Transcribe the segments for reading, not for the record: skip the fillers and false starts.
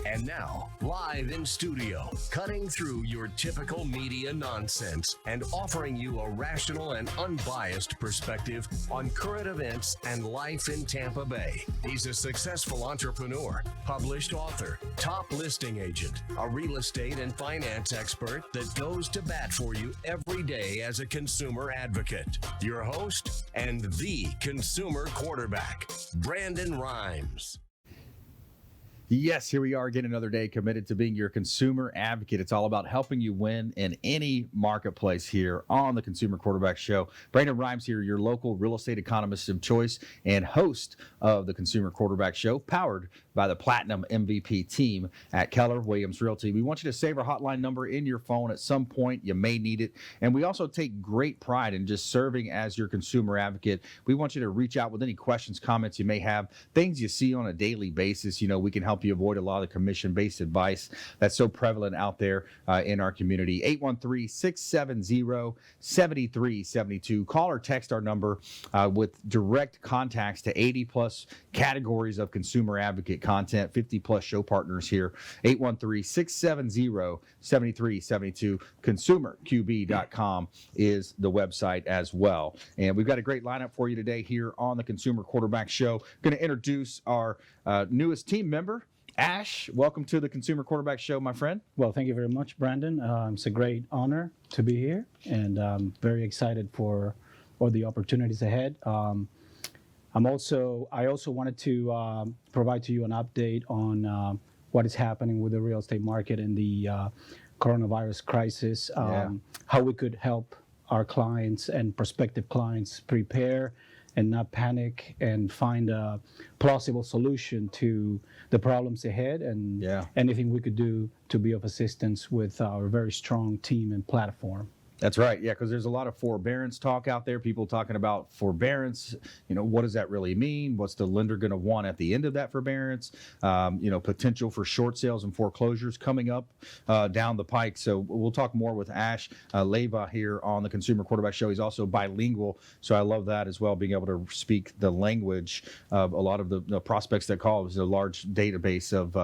And now, live in studio, cutting through your typical media nonsense and offering you a rational and unbiased perspective on current events and life in Tampa Bay. He's a successful entrepreneur, published author, top listing agent, a real estate and finance expert that goes to bat for you every day as a consumer advocate. Your host and the consumer quarterback, Brandon Rhymes. Yes, here we are again, another day committed to being your consumer advocate. It's all about helping you win in any marketplace here on the Consumer Quarterback Show. Brandon Rhymes here, your local real estate economist of choice and host of the Consumer Quarterback Show, powered by the Platinum MVP team at Keller Williams Realty. We want you to save our hotline number in your phone at some point. You may need it. And we also take great pride in just serving as your consumer advocate. We want you to reach out with any questions, comments you may have, things you see on a daily basis. You know, we can help you avoid a lot of the commission-based advice that's so prevalent out there in our community. 813-670-7372. Call or text our number with direct contacts to 80-plus categories of consumer advocate content, 50-plus show partners here. 813-670-7372. ConsumerQB.com is the website as well. And we've got a great lineup for you today here on the Consumer Quarterback Show. Going to introduce our newest team member, Ash. Welcome to the Consumer Quarterback Show, my friend. Well, thank you very much, Brandon. It's a great honor to be here, and I'm very excited for all the opportunities ahead. I also wanted to provide to you an update on what is happening with the real estate market and the coronavirus crisis, how we could help our clients and prospective clients prepare and not panic and find a plausible solution to the problems ahead, and anything we could do to be of assistance with our very strong team and platform. That's right. Yeah, because there's a lot of forbearance talk out there. People talking about forbearance. You know, what does that really mean? What's the lender going to want at the end of that forbearance? Potential for short sales and foreclosures coming up down the pike. So we'll talk more with Ash Leyva here on the Consumer Quarterback Show. He's also bilingual, so I love that as well, being able to speak the language of a lot of the prospects that call. There's a large database of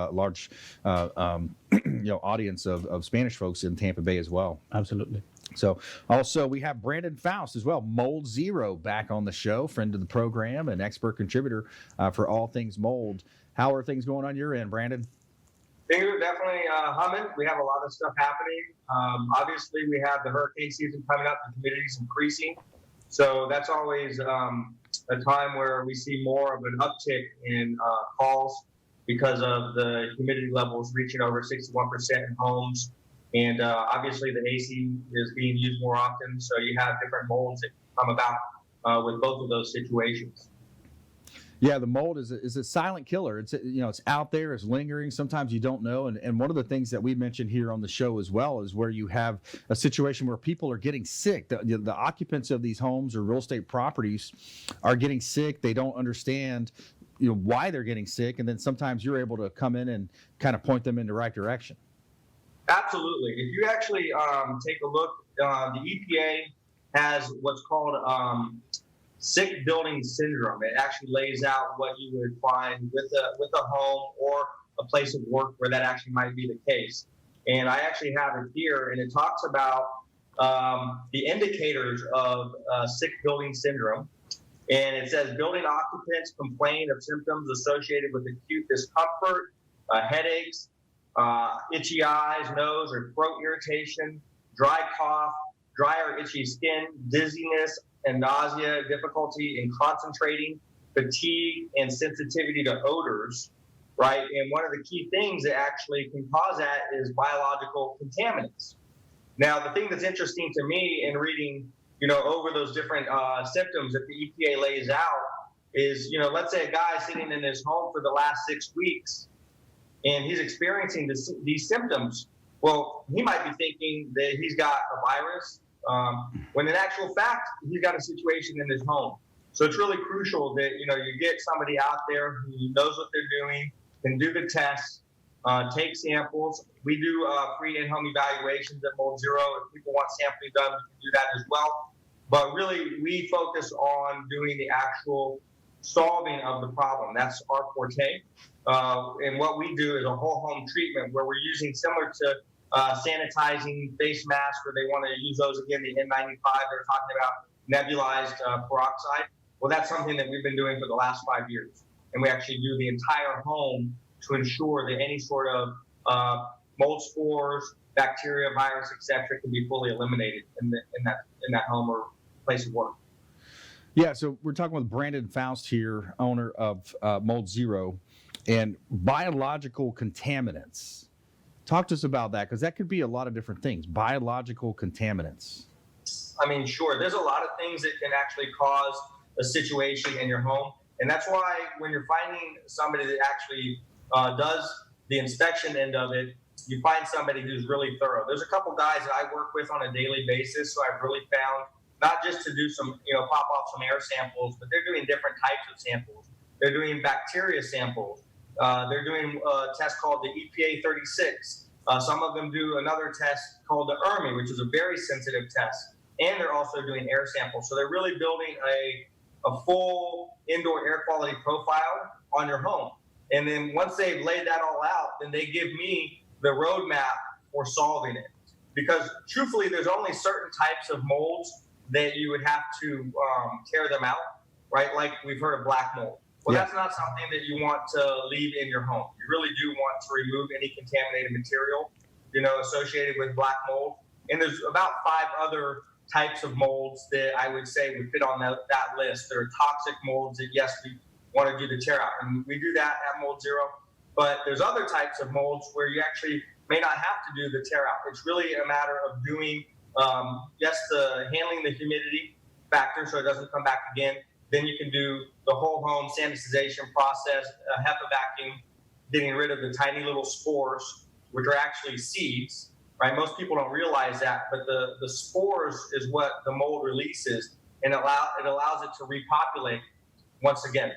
audience of Spanish folks in Tampa Bay as well. Absolutely. So also we have Brandon Faust as well, Mold Zero, back on the show, friend of the program and expert contributor for all things mold. How are things going on your end, Brandon? Things are definitely humming. We have a lot of stuff happening. Obviously, we have the hurricane season coming up, the humidity's increasing. So that's always a time where we see more of an uptick in calls because of the humidity levels reaching over 61% in homes. And obviously the AC is being used more often, so you have different molds that come about with both of those situations. Yeah, the mold is a silent killer. It's it's out there, it's lingering. Sometimes you don't know. And one of the things that we mentioned here on the show as well is where you have a situation where people are getting sick. The occupants of these homes or real estate properties are getting sick. They don't understand why they're getting sick, and then sometimes you're able to come in and kind of point them in the right direction. Absolutely. If you actually take a look, the EPA has what's called sick building syndrome. It actually lays out what you would find with a home or a place of work where that actually might be the case. And I actually have it here, and it talks about the indicators of sick building syndrome. And it says building occupants complain of symptoms associated with acute discomfort, headaches, itchy eyes, nose or throat irritation, dry cough, dry or itchy skin, dizziness and nausea, difficulty in concentrating, fatigue, and sensitivity to odors, right? And one of the key things that actually can cause that is biological contaminants. Now, the thing that's interesting to me in reading, over those different symptoms that the EPA lays out is, let's say a guy sitting in his home for the last 6 weeks, and he's experiencing these symptoms. Well, he might be thinking that he's got a virus, when in actual fact, he's got a situation in his home. So it's really crucial that, you get somebody out there who knows what they're doing, can do the tests, take samples. We do free in-home evaluations at Mold Zero. If people want sampling done, we can do that as well. But really, we focus on doing the actual solving of the problem. That's our forte. And what we do is a whole home treatment where we're using similar to sanitizing face masks, or they want to use those again, the N95, they're talking about nebulized peroxide. Well, that's something that we've been doing for the last 5 years. And we actually do the entire home to ensure that any sort of mold spores, bacteria, virus, etc., can be fully eliminated in that home or place of work. Yeah, so we're talking with Brandon Faust here, owner of Mold Zero, and biological contaminants. Talk to us about that, because that could be a lot of different things. Biological contaminants. I mean, sure. There's a lot of things that can actually cause a situation in your home. And that's why when you're finding somebody that actually does the inspection end of it, you find somebody who's really thorough. There's a couple guys that I work with on a daily basis, so I've really found, not just to do some, pop off some air samples, but they're doing different types of samples. They're doing bacteria samples. They're doing a test called the EPA 36. Some of them do another test called the ERMI, which is a very sensitive test. And they're also doing air samples. So they're really building a full indoor air quality profile on your home. And then once they've laid that all out, then they give me the roadmap for solving it. Because truthfully, there's only certain types of molds that you would have to tear them out, right? Like we've heard of black mold. Well, That's not something that you want to leave in your home. You really do want to remove any contaminated material, associated with black mold. And there's about 5 other types of molds that I would say would fit on that list. There are toxic molds that, yes, we want to do the tear out, and we do that at Mold Zero. But there's other types of molds where you actually may not have to do the tear out. It's really a matter of doing, handling the humidity factor so it doesn't come back again. Then you can do the whole home sanitization process, HEPA vacuum, getting rid of the tiny little spores, which are actually seeds, right? Most people don't realize that, but the spores is what the mold releases, and it allows it to repopulate once again.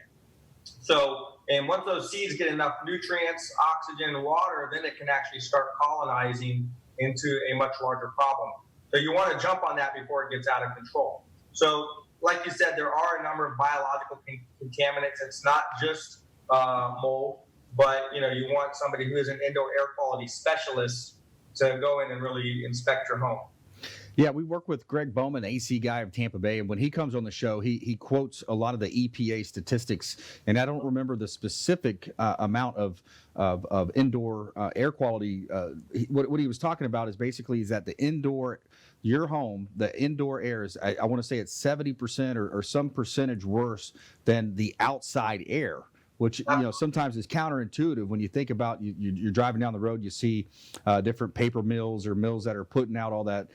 So, and once those seeds get enough nutrients, oxygen, and water, then it can actually start colonizing into a much larger problem. So you want to jump on that before it gets out of control. So, like you said, there are a number of biological contaminants. It's not just mold, but you want somebody who is an indoor air quality specialist to go in and really inspect your home. Yeah, we work with Greg Bowman, AC guy of Tampa Bay, and when he comes on the show, he quotes a lot of the EPA statistics, and I don't remember the specific amount of indoor air quality. What he was talking about is basically that the indoor, your home, the indoor air is, I want to say it's 70% or some percentage worse than the outside air, which sometimes is counterintuitive when you think about you're driving down the road, you see different paper mills or mills that are putting out all that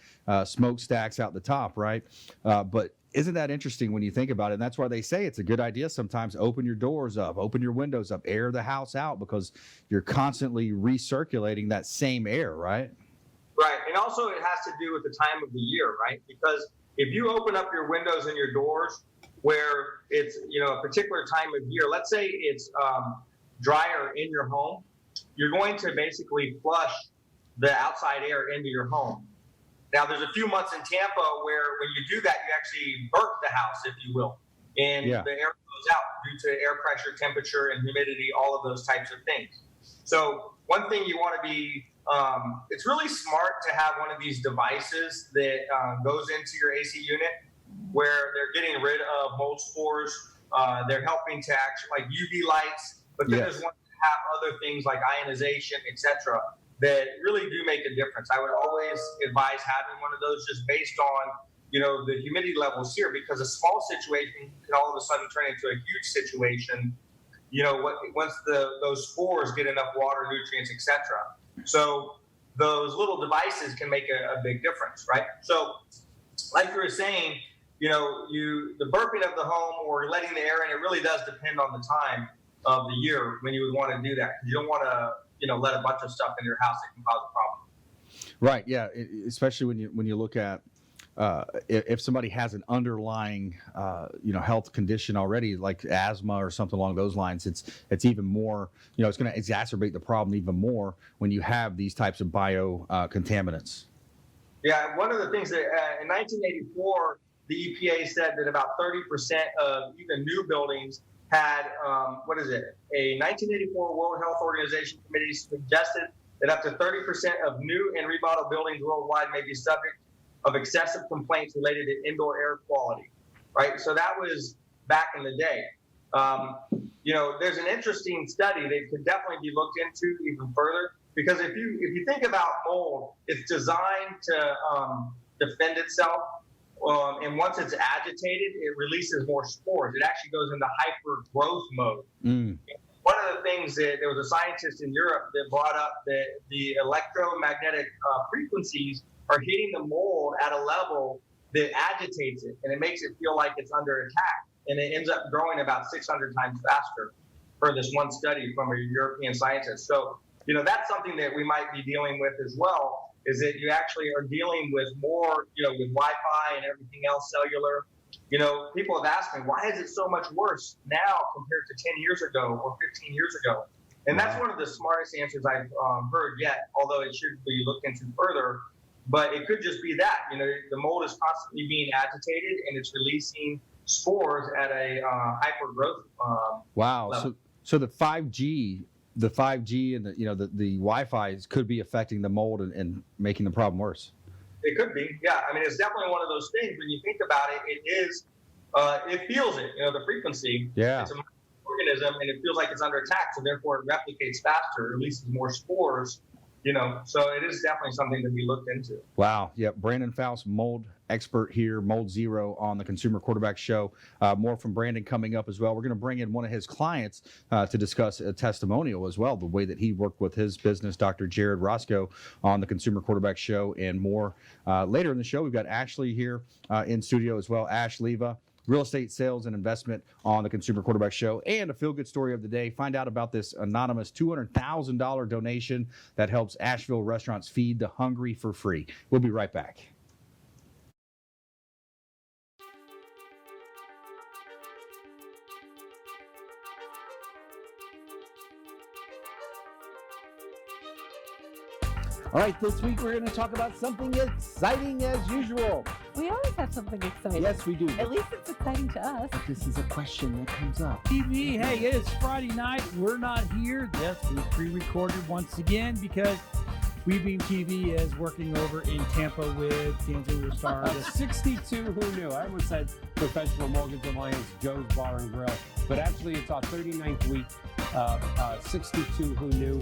smokestacks out the top, right? But isn't that interesting when you think about it? And that's why they say it's a good idea sometimes open your doors up, open your windows up, air the house out, because you're constantly recirculating that same air, right? Right, and also it has to do with the time of the year, right? Because if you open up your windows and your doors where it's a particular time of year, let's say it's drier in your home, you're going to basically flush the outside air into your home. Now there's a few months in Tampa where when you do that, you actually burp the house, if you will, and the air goes out due to air pressure, temperature, and humidity, all of those types of things. So one thing you want to be, it's really smart to have one of these devices that goes into your AC unit where they're getting rid of mold spores. They're helping to actually, like UV lights, but then there's one that have other things like ionization, etc., that really do make a difference. I would always advise having one of those just based on, the humidity levels here, because a small situation can all of a sudden turn into a huge situation, once those spores get enough water, nutrients, etc. So those little devices can make a big difference, right? So like you were saying, the burping of the home or letting the air in, it really does depend on the time of the year when you would want to do that. You don't want to, let a bunch of stuff in your house that can cause a problem. Right. Yeah. Especially when you look at if somebody has an underlying health condition already, like asthma or something along those lines, it's even more. It's going to exacerbate the problem even more when you have these types of bio contaminants. Yeah. One of the things that in 1984. The EPA said that about 30% of even new buildings had, a 1984 World Health Organization committee suggested that up to 30% of new and remodeled buildings worldwide may be subject of excessive complaints related to indoor air quality, right? So that was back in the day. There's an interesting study that could definitely be looked into even further, because if you think about mold, it's designed to defend itself. And once it's agitated, it releases more spores. It actually goes into hyper growth mode. One of the things that there was a scientist in Europe that brought up that the electromagnetic frequencies are hitting the mold at a level that agitates it, and it makes it feel like it's under attack. And it ends up growing about 600 times faster per this one study from a European scientist. So, that's something that we might be dealing with as well, is that you actually are dealing with more, with Wi-Fi and everything else, cellular. People have asked me, why is it so much worse now compared to 10 years ago or 15 years ago? And that's one of the smartest answers I've heard yet, although it should be looked into further. But it could just be that, the mold is constantly being agitated and it's releasing spores at a hyper growth wow. level. So the 5G and the Wi-Fi could be affecting the mold and making the problem worse. It could be, yeah. I mean, it's definitely one of those things. When you think about it, it feels it. The frequency. Yeah. It's an organism, and it feels like it's under attack, so therefore it replicates faster, releases more spores. So it is definitely something to be looked into. Wow. Yep. Brandon Faust, mold expert here, Mold Zero on the Consumer Quarterback Show. More from Brandon coming up as well. We're going to bring in one of his clients to discuss a testimonial as well, the way that he worked with his business, Dr. Jared Roscoe, on the Consumer Quarterback Show, and more. Later in the show, we've got Ashley here in studio as well, Ash Leyva, real estate sales and investment on the Consumer Quarterback Show, and a feel-good story of the day. Find out about this anonymous $200,000 donation that helps Asheville restaurants feed the hungry for free. We'll be right back. All right, this week we're going to talk about something exciting as usual. We always have something exciting. Yes, we do. At least it's exciting to us. But this is a question that comes up. TV, hey, it is Friday night. We're not here. Yes, we pre-recorded once again because WeBeam TV is working over in Tampa with Dancing with Stars. The 62 Who Knew. I almost said Professional Mortgage Alliance, Joe's Bar and Grill. But actually, it's our 39th week of 62 Who Knew.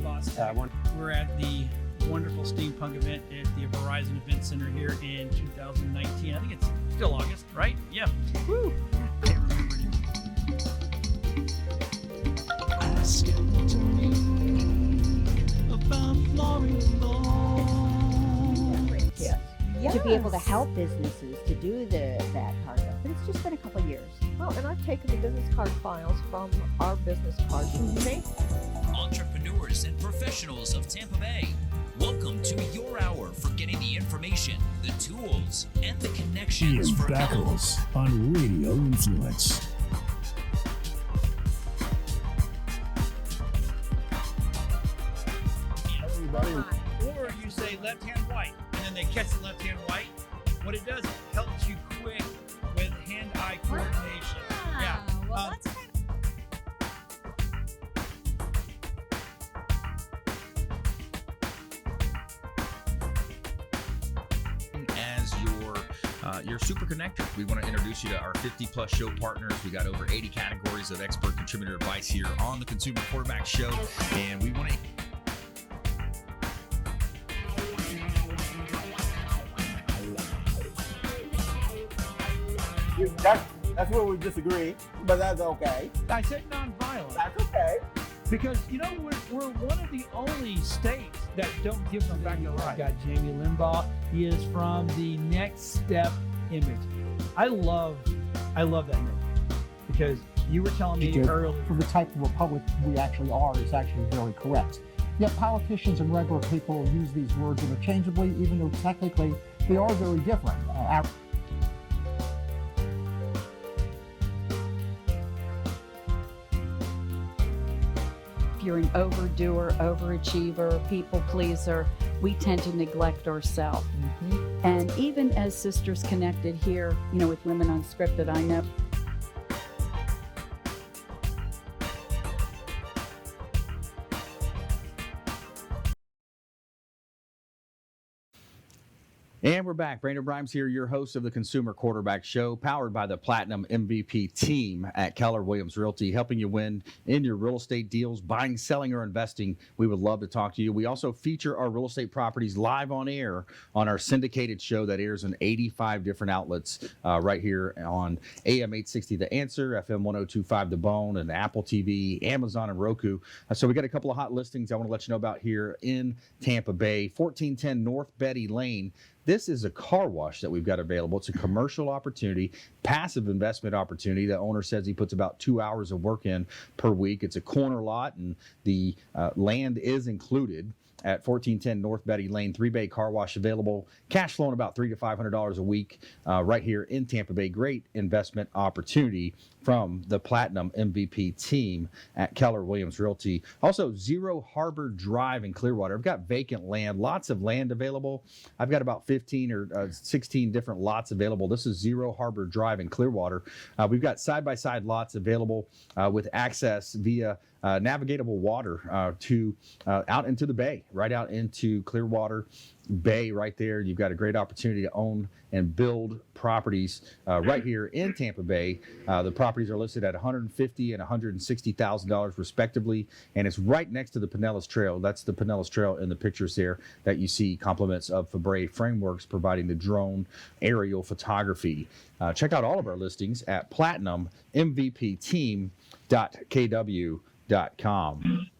We're at the wonderful steampunk event at the Verizon Event Center here in 2019. I think it's still August, right? Yeah. Woo! Can't remember it. Ask me about Yes. to be able to help businesses to do that part of it. But it's just been a couple of years. Well, and I've taken the business card files from our business cards and made entrepreneurs and professionals of Tampa Bay. Welcome to your hour for getting the information, the tools, and the connections Ian for Beckles on Radio Influence. Or you say left hand white, and then they catch the left hand white. What it does, it helps you quick with hand-eye coordination. Yeah. Well, that's kind as your super connector. We want to introduce you to our 50-plus show partners. We got over 80 categories of expert contributor advice here on the Consumer Quarterback Show, and we want to. That's where we disagree, but that's okay. I said nonviolent. That's okay. Because, we're one of the only states that don't give them back the right. I've got Jamie Limbaugh. He is from the Next Step image. I love that image because you were telling me earlier. For the type of republic we actually are is actually very correct. Yet politicians and regular people use these words interchangeably, even though technically they are very different. you're an overdoer, overachiever, people pleaser, we tend to neglect ourselves. Mm-hmm. And even as Sisters Connected here, with Women Unscripted, I know And we're back. Brandon Rhymes here, your host of the Consumer Quarterback Show, powered by the Platinum MVP team at Keller Williams Realty, helping you win in your real estate deals, buying, selling, or investing. We would love to talk to you. We also feature our real estate properties live on air on our syndicated show that airs in 85 different outlets right here on AM 860 The Answer, FM 1025 The Bone, and Apple TV, Amazon, and Roku. So we got a couple of hot listings I want to let you know about here in Tampa Bay. 1410 North Betty Lane. This is a car wash that we've got available. It's a commercial opportunity, passive investment opportunity. The owner says he puts about 2 hours of work in per week. It's a corner lot, and the land is included at 1410 North Betty Lane. 3-bay car wash available. Cash flowing about $300 to $500 a week right here in Tampa Bay. Great investment opportunity from the Platinum MVP team at Keller Williams Realty. Also, Zero Harbor Drive in Clearwater. I've got vacant land, lots of land available. I've got about 15 or 16 different lots available. This is Zero Harbor Drive in Clearwater. We've got side-by-side lots available with access via navigatable water to out into the bay, right out into Clearwater Bay right there. You've got a great opportunity to own and build properties right here in Tampa Bay. The properties are listed at $150,000 and $160,000 respectively, and it's right next to the Pinellas Trail. That's the Pinellas Trail in the pictures there that you see. Compliments of Fabre Frameworks providing the drone aerial photography. Check out all of our listings at platinummvpteam.kw.com.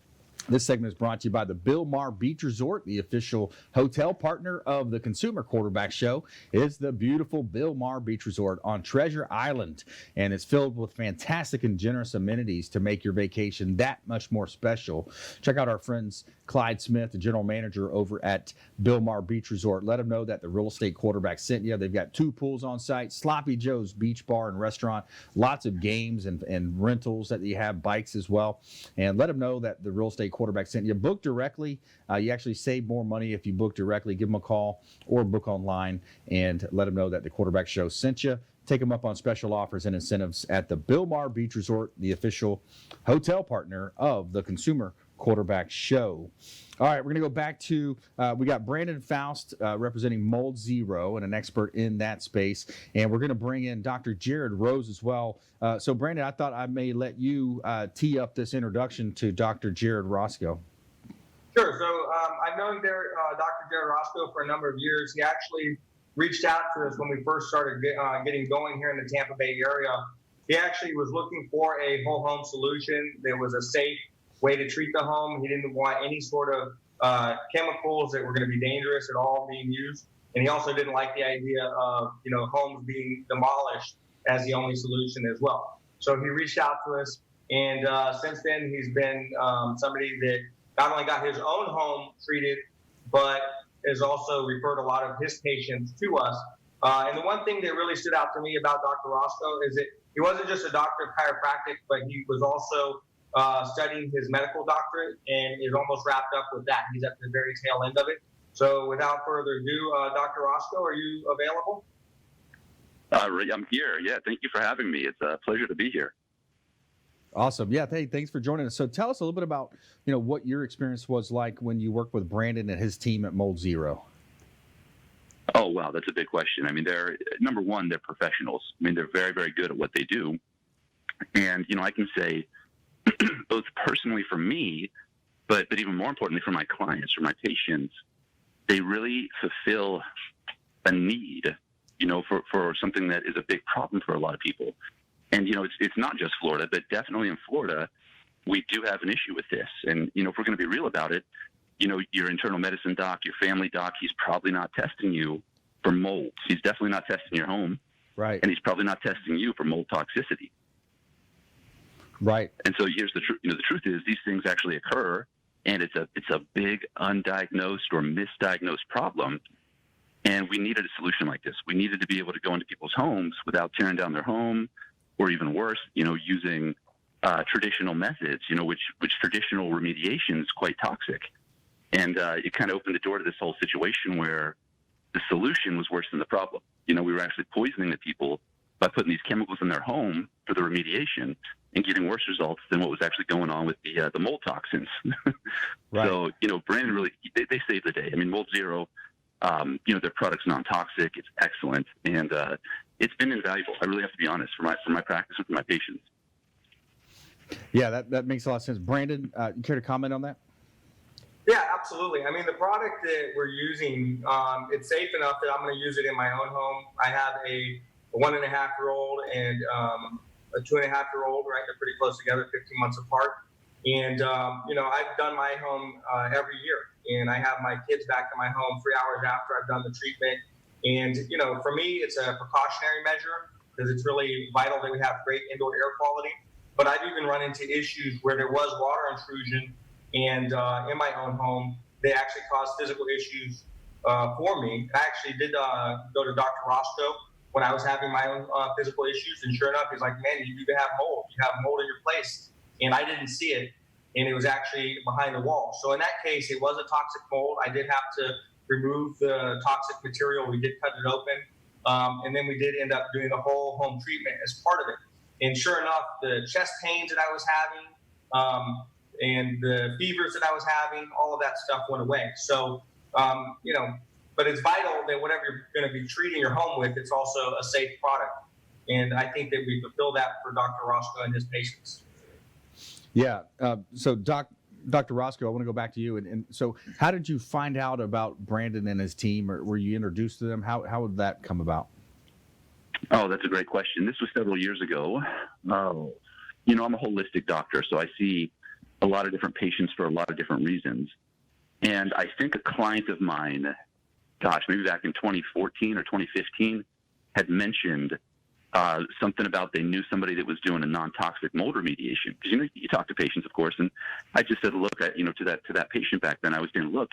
This segment is brought to you by the BELLEAIR Beach Resort, the official hotel partner of the Consumer Quarterback Show. It's the beautiful BELLEAIR Beach Resort on Treasure Island, and it's filled with fantastic and generous amenities to make your vacation that much more special. Check out our friends Clyde Smith, the general manager over at BELLEAIR Beach Resort. Let them know that the real estate quarterback sent you. They've got 2 pools on site, Sloppy Joe's Beach Bar and Restaurant, lots of games and rentals that you have, bikes as well. And let them know that the real estate quarterback sent you. Book directly. You actually save more money if you book directly. Give them a call or book online and let them know that the Quarterback Show sent you. Take them up on special offers and incentives at the BELLEAIR Beach Resort, the official hotel partner of the Consumer Quarterback Show. All right, we're going to go back to, we got Brandon Faust representing Mold Zero and an expert in that space. And we're going to bring in Dr. Jared Rose as well. So, Brandon, I thought I may let you tee up this introduction to Dr. Jared Roscoe. Sure. So I've known Dr. Jared Roscoe for a number of years. He actually reached out to us when we first started getting going here in the Tampa Bay area. He actually was looking for a whole home solution. There was a safe way to treat the home. He didn't want any sort of chemicals that were going to be dangerous at all being used. And he also didn't like the idea of, homes being demolished as the only solution as well. So he reached out to us, and since then he's been somebody that not only got his own home treated, but has also referred a lot of his patients to us. And the one thing that really stood out to me about Dr. Roscoe is that he wasn't just a doctor of chiropractic, but he was also studying his medical doctorate and is almost wrapped up with that. He's at the very tail end of it. So without further ado, Dr. Roscoe, are you available? I'm here. Yeah, thank you for having me. It's a pleasure to be here. Awesome. Yeah, hey, thanks for joining us. So tell us a little bit about, what your experience was like when you worked with Brandon and his team at Mold Zero. Oh, wow, that's a big question. I mean, number one, they're professionals. I mean, they're very, very good at what they do. And, I can say both personally for me, but even more importantly for my clients, for my patients, they really fulfill a need, for something that is a big problem for a lot of people. And, it's not just Florida, but definitely in Florida, we do have an issue with this. And, if we're going to be real about it, your internal medicine doc, your family doc, he's probably not testing you for mold. He's definitely not testing your home. Right. And he's probably not testing you for mold toxicity. Right. And so here's the truth. The truth is these things actually occur, and it's a big undiagnosed or misdiagnosed problem. And we needed a solution like this. We needed to be able to go into people's homes without tearing down their home, or even worse, using traditional methods, which traditional remediation is quite toxic. And it kind of opened the door to this whole situation where the solution was worse than the problem. We were actually poisoning the people by putting these chemicals in their home for the remediation and getting worse results than what was actually going on with the mold toxins. Right. So, Brandon really, they saved the day. I mean, Mold Zero, Their product's non-toxic. It's excellent, and it's been invaluable. I really have to be honest, for my practice and for my patients. Yeah, that makes a lot of sense. Brandon, you care to comment on that? Yeah, absolutely. I mean, the product that we're using, it's safe enough that I'm going to use it in my own home. I have a 1.5-year-old and a 2.5-year-old, right? They're pretty close together, 15 months apart. And, I've done my home every year. And I have my kids back in my home 3 hours after I've done the treatment. And, for me, it's a precautionary measure because it's really vital that we have great indoor air quality. But I've even run into issues where there was water intrusion and in my own home, they actually caused physical issues for me. I actually did go to Dr. Roscoe when I was having my own physical issues. And sure enough, he's like, man, you even have mold. You have mold in your place. And I didn't see it. And it was actually behind the wall. So in that case, it was a toxic mold. I did have to remove the toxic material. We did cut it open. And then we did end up doing the whole home treatment as part of it. And sure enough, the chest pains that I was having, and the fevers that I was having, all of that stuff went away. So, but it's vital that whatever you're going to be treating your home with, it's also a safe product. And I think that we fulfill that for Dr. Roscoe and his patients. Yeah. So, Dr. Roscoe, I want to go back to you. And so how did you find out about Brandon and his team? Or were you introduced to them? How would that come about? Oh, that's a great question. This was several years ago. I'm a holistic doctor, so I see a lot of different patients for a lot of different reasons. And I think a client of mine, maybe back in 2014 or 2015, had mentioned something about they knew somebody that was doing a non-toxic mold remediation. Because, you talk to patients, of course, and I just said, look, to that patient back then, I was saying, look,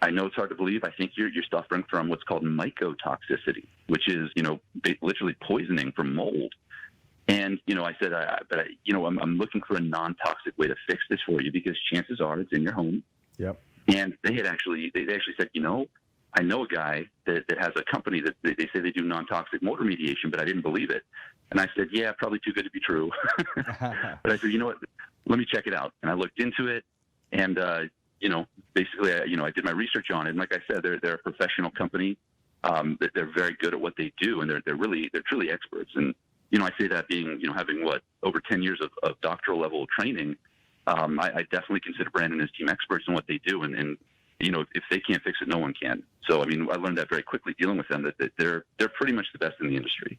I know it's hard to believe. I think you're suffering from what's called mycotoxicity, which is, literally poisoning from mold. And, I said, I'm looking for a non-toxic way to fix this for you because chances are it's in your home. Yep. And they actually said, I know a guy that has a company that they say they do non-toxic mold remediation, but I didn't believe it. And I said, yeah, probably too good to be true. But I said, you know what, let me check it out. And I looked into it and, basically, I did my research on it. And like I said, they're a professional company. They're very good at what they do, and they're truly experts. And I say that being having over 10 years of doctoral level training. I definitely consider Brandon and his team experts in what they do, and if they can't fix it, no one can. So I learned that very quickly dealing with them that they're pretty much the best in the industry.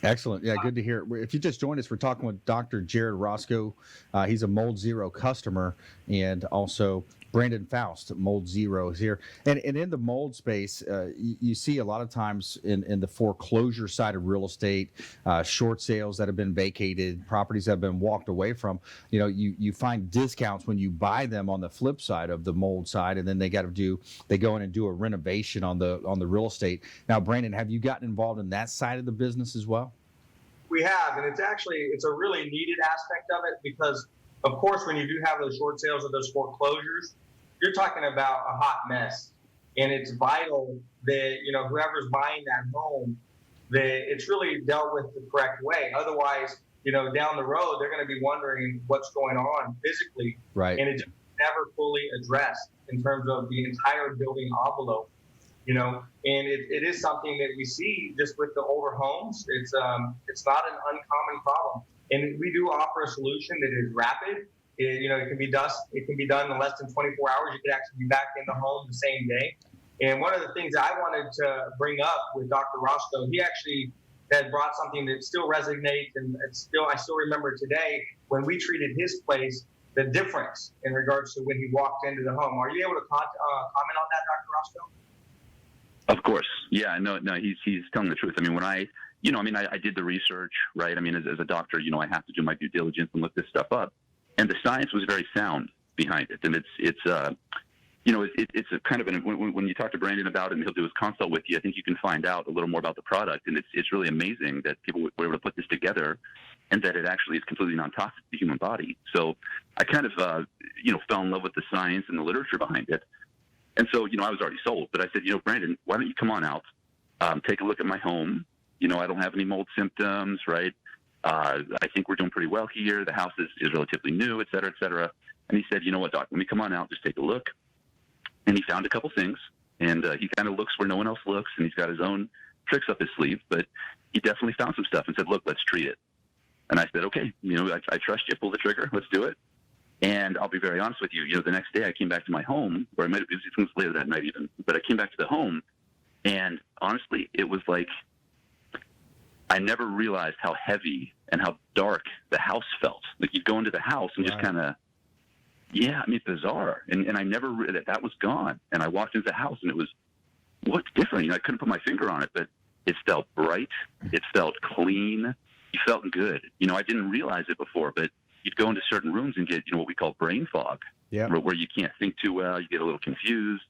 Excellent. Yeah, good to hear. If you just joined us, we're talking with Dr. Jared Roscoe. He's a Mold Zero customer, and also Brandon Faust, Mold Zero, is here. And in the mold space, you see a lot of times in the foreclosure side of real estate, short sales that have been vacated, properties that have been walked away from, you find discounts when you buy them on the flip side of the mold side, and then they go in and do a renovation on the real estate. Now, Brandon, have you gotten involved in that side of the business as well? We have, and it's a really needed aspect of it because, of course, when you do have those short sales or those foreclosures, you're talking about a hot mess. And it's vital that, whoever's buying that home, that it's really dealt with the correct way. Otherwise, down the road, they're going to be wondering what's going on physically. Right. And it's never fully addressed in terms of the entire building envelope. And it is something that we see just with the older homes. It's not an uncommon problem. And we do offer a solution that is rapid. It can be done in less than 24 hours. You could actually be back in the home the same day. And one of the things I wanted to bring up with Dr. Roscoe, he actually had brought something that still resonates, and I still remember today when we treated his place, the difference in regards to when he walked into the home. Are you able to comment on that, Dr. Roscoe? Of course. Yeah, no, he's telling the truth. When I did the research, right? As a doctor, I have to do my due diligence and look this stuff up. And the science was very sound behind it. And it's a kind of when you talk to Brandon about it and he'll do his consult with you, I think you can find out a little more about the product. And it's really amazing that people were able to put this together and that it actually is completely non-toxic to the human body. So I kind of, fell in love with the science and the literature behind it. And so, I was already sold, but I said, Brandon, why don't you come on out, take a look at my home. I don't have any mold symptoms, right? I think we're doing pretty well here. The house is relatively new, et cetera, et cetera. And he said, you know what, Doc, let me come on out, just take a look. And he found a couple things. And he kind of looks where no one else looks, and he's got his own tricks up his sleeve. But he definitely found some stuff and said, look, let's treat it. And I said, okay, I trust you. Pull the trigger. Let's do it. And I'll be very honest with you. The next day I came back to my home, or it was later that night even, but I came back to the home, and honestly, it was like I never realized how heavy and how dark the house felt. Like you'd go into the house and just kind of, it's bizarre. And I never, that was gone. And I walked into the house and it was, what's different? I couldn't put my finger on it, but it felt bright. It felt clean. You felt good. I didn't realize it before, but you'd go into certain rooms and get, what we call brain fog, where you can't think too well. You get a little confused.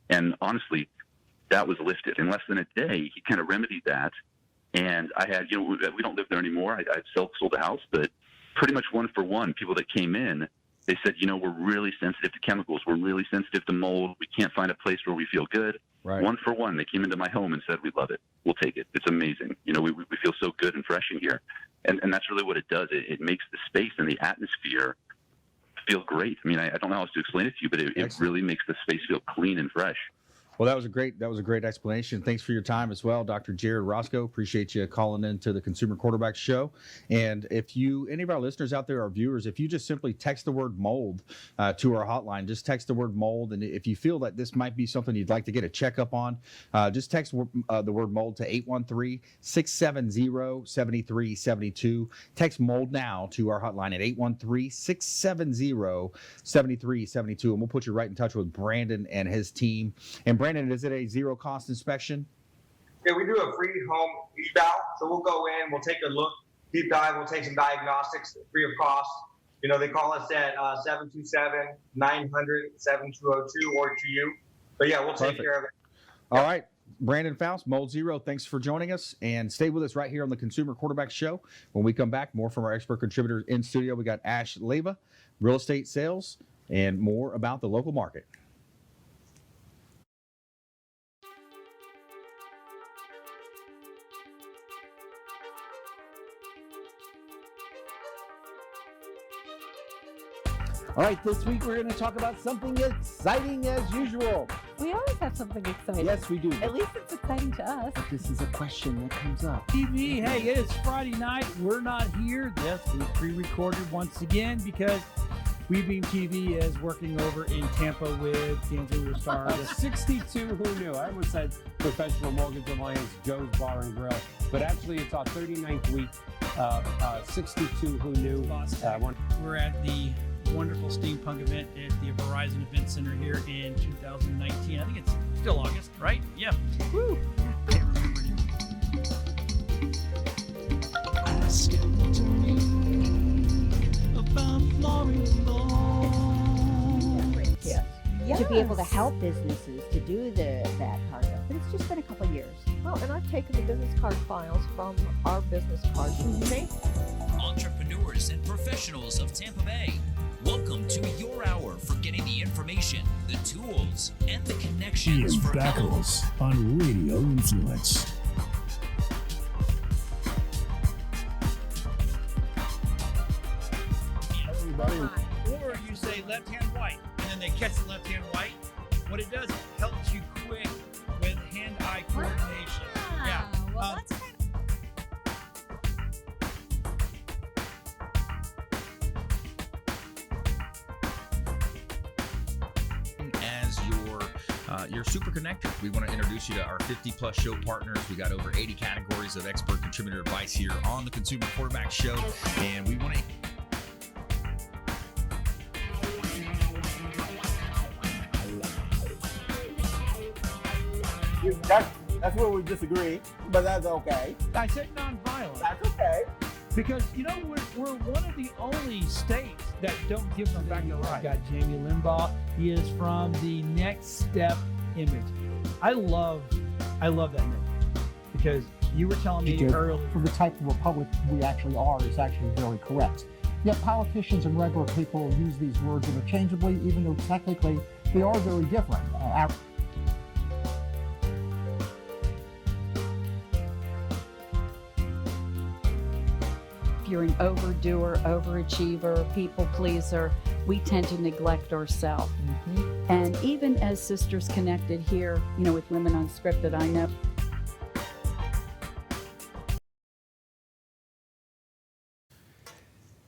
And honestly, that was lifted. In less than a day, he kind of remedied that. And I had, we don't live there anymore. I sold the house, but pretty much one for one, people that came in, they said, we're really sensitive to chemicals. We're really sensitive to mold. We can't find a place where we feel good. Right. One for one, they came into my home and said, we love it. We'll take it. It's amazing. We feel so good and fresh in here. And that's really what it does. It makes the space and the atmosphere feel great. I don't know how else to explain it to you, but it really makes the space feel clean and fresh. Well, that was a great explanation. Thanks for your time as well, Dr. Jared Roscoe. Appreciate you calling into the Consumer Quarterback Show. And if any of our listeners out there, our viewers, if you just simply text the word mold to our hotline, just text the word mold. And if you feel that this might be something you'd like to get a checkup on, just text the word mold to 813-670-7372. Text mold now to our hotline at 813-670-7372. And we'll put you right in touch with Brandon and his team. And Brandon, is it a zero cost inspection? Yeah, we do a free home eval. So we'll go in, we'll take a look, deep dive, we'll take some diagnostics free of cost. They call us at 727-900-7202 or to you. But yeah, we'll take care of it. All right. Brandon Faust, Mold Zero, thanks for joining us. And stay with us right here on the Consumer Quarterback Show. When we come back, more from our expert contributors in studio. We got Ash Leyva, real estate sales, and more about the local market. All right, this week we're going to talk about something exciting as usual. We always have something exciting. Yes, we do. At least it's exciting to us. But this is a question that comes up. TV, hey, it is Friday night. We're not here. Yes, we pre-recorded once again because WeBeam TV is working over in Tampa with D'Angelo Star. 62 who knew. I almost said Professional Mortgage Alliance Joe's Bar and Grill, but actually it's our 39th week. 62 who knew. We're at the wonderful steampunk event at the Verizon Event Center here in 2019. I think it's still August, right? Yeah. Woo! Can't remember anymore. Ask to me about Yes. To be able to help businesses to do that part of it. But it's just been a couple of years. Well, and I've taken the business card files from our business cards and made Entrepreneurs and professionals of Tampa Bay, welcome to your hour for getting the information, the tools, and the connections Ian for Beckles on Radio Influence. Or you say left hand white, and then they catch the left hand white. What it does, it helps you quick with hand-eye coordination. Yeah. Well, that's kind as your super connector. We want to introduce you to our 50-plus show partners. We got over 80 categories of expert contributor advice here on the Consumer Quarterback Show, and we want to. That's where we disagree, but that's okay. I said nonviolent. That's okay. Because, we're one of the only states that don't give them back the right. Got Jamie Limbaugh. He is from the Next Step image. I love that name because you were telling me earlier. For the type of republic we actually are is actually very correct. Yet politicians and regular people use these words interchangeably, even though technically they are very different. If you're an overdoer, overachiever, people pleaser, we tend to neglect ourselves. And even as Sisters Connected here, with Women Unscripted, I know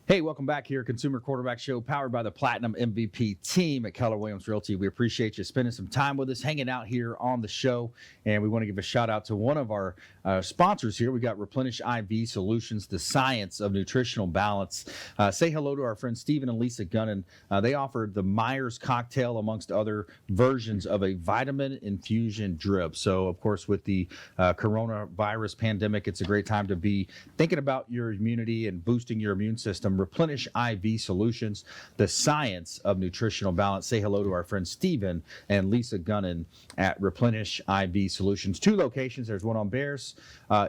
Hey, welcome back here, Consumer Quarterback Show, powered by the Platinum MVP team at Keller Williams Realty. We appreciate you spending some time with us, hanging out here on the show, and we want to give a shout out to one of our sponsors here. We got Replenish IV Solutions, the science of nutritional balance. Say hello to our friends Stephen and Lisa Gunnan. They offer the Myers cocktail, amongst other versions of a vitamin infusion drip. So, of course, with the coronavirus pandemic, it's a great time to be thinking about your immunity and boosting your immune system. Replenish IV Solutions, the science of nutritional balance. Say hello to our friends Stephen and Lisa Gunnan at Replenish IV Solutions. 2 locations. There's one on Bears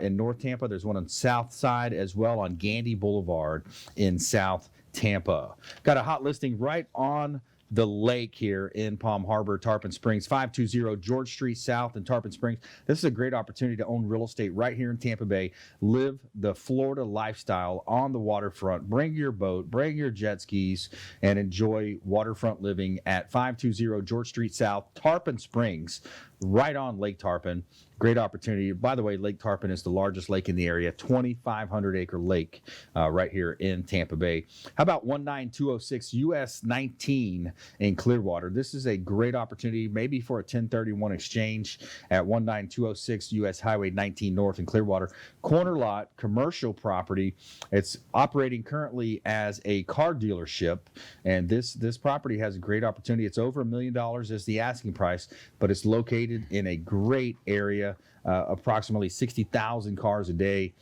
in North Tampa. There's one on South Side as well on Gandy Boulevard in South Tampa. Got a hot listing right on the lake here in Palm Harbor, Tarpon Springs, 520 George Street South in Tarpon Springs. This is a great opportunity to own real estate right here in Tampa Bay. Live the Florida lifestyle on the waterfront. Bring your boat, bring your jet skis, and enjoy waterfront living at 520 George Street South, Tarpon Springs, right on Lake Tarpon. Great opportunity. By the way, Lake Tarpon is the largest lake in the area, 2,500-acre lake right here in Tampa Bay. How about 19206 US 19 in Clearwater? This is a great opportunity, maybe for a 1031 exchange at 19206 US Highway 19 North in Clearwater. Corner lot, commercial property. It's operating currently as a car dealership, and this property has a great opportunity. It's over $1 million is the asking price, but it's located in a great area. Approximately 60,000 cars a day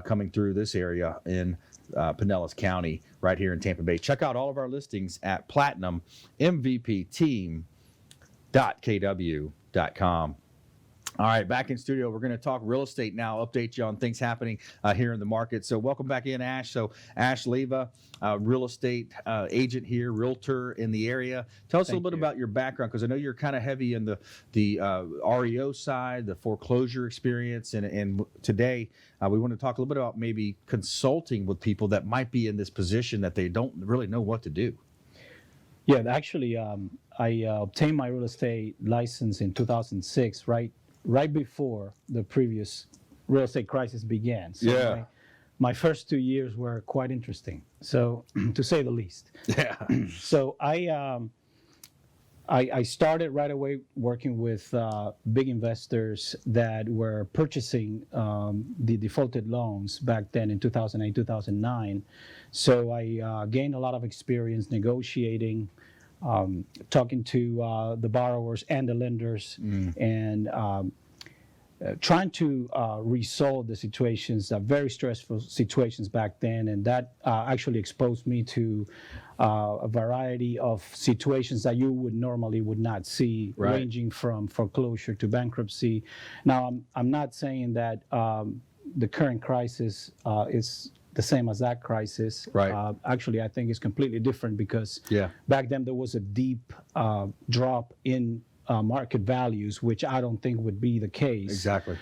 coming through this area in Pinellas County, right here in Tampa Bay. Check out all of our listings at platinummvpteam.kw.com. All right, back in studio. We're going to talk real estate now, update you on things happening here in the market. So welcome back in, Ash. So Ash Leyva, real estate agent here, realtor in the area. Tell us a little bit about your background, because I know you're kind of heavy in the REO side, the foreclosure experience. And today we want to talk a little bit about maybe consulting with people that might be in this position that they don't really know what to do. Yeah, actually, I obtained my real estate license in 2006, right before the previous real estate crisis began. So my first 2 years were quite interesting, so to say the least. Yeah. So I started right away working with big investors that were purchasing the defaulted loans back then in 2008, 2009. So I gained a lot of experience negotiating, talking to the borrowers and the lenders, and trying to resolve the situations, very stressful situations back then. And that actually exposed me to a variety of situations that you would not see, ranging from foreclosure to bankruptcy. Now, I'm not saying that the current crisis is the same as that crisis. Actually, I think it's completely different, because back then there was a deep drop in market values, which I don't think would be the case. Exactly.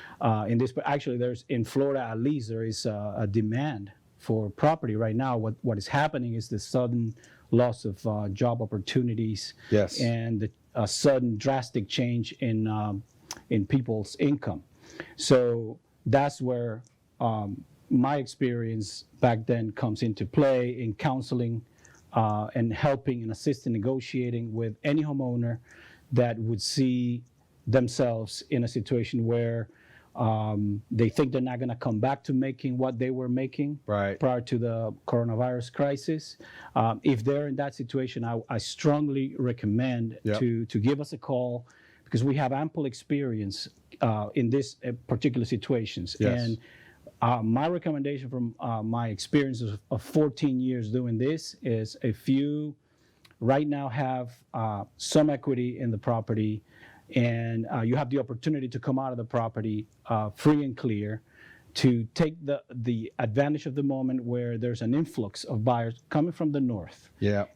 In this, but actually, in Florida at least, there is a demand for property right now. What is happening is the sudden loss of job opportunities, and a sudden drastic change in people's income. So that's where my experience back then comes into play in counseling and helping and assisting negotiating with any homeowner that would see themselves in a situation where they think they're not going to come back to making what they were making prior to the coronavirus crisis. If they're in that situation, I strongly recommend to give us a call, because we have ample experience in this particular situations. And my recommendation from my experience of 14 years doing this is, if you right now have some equity in the property, and you have the opportunity to come out of the property free and clear, to take the advantage of the moment where there's an influx of buyers coming from the north.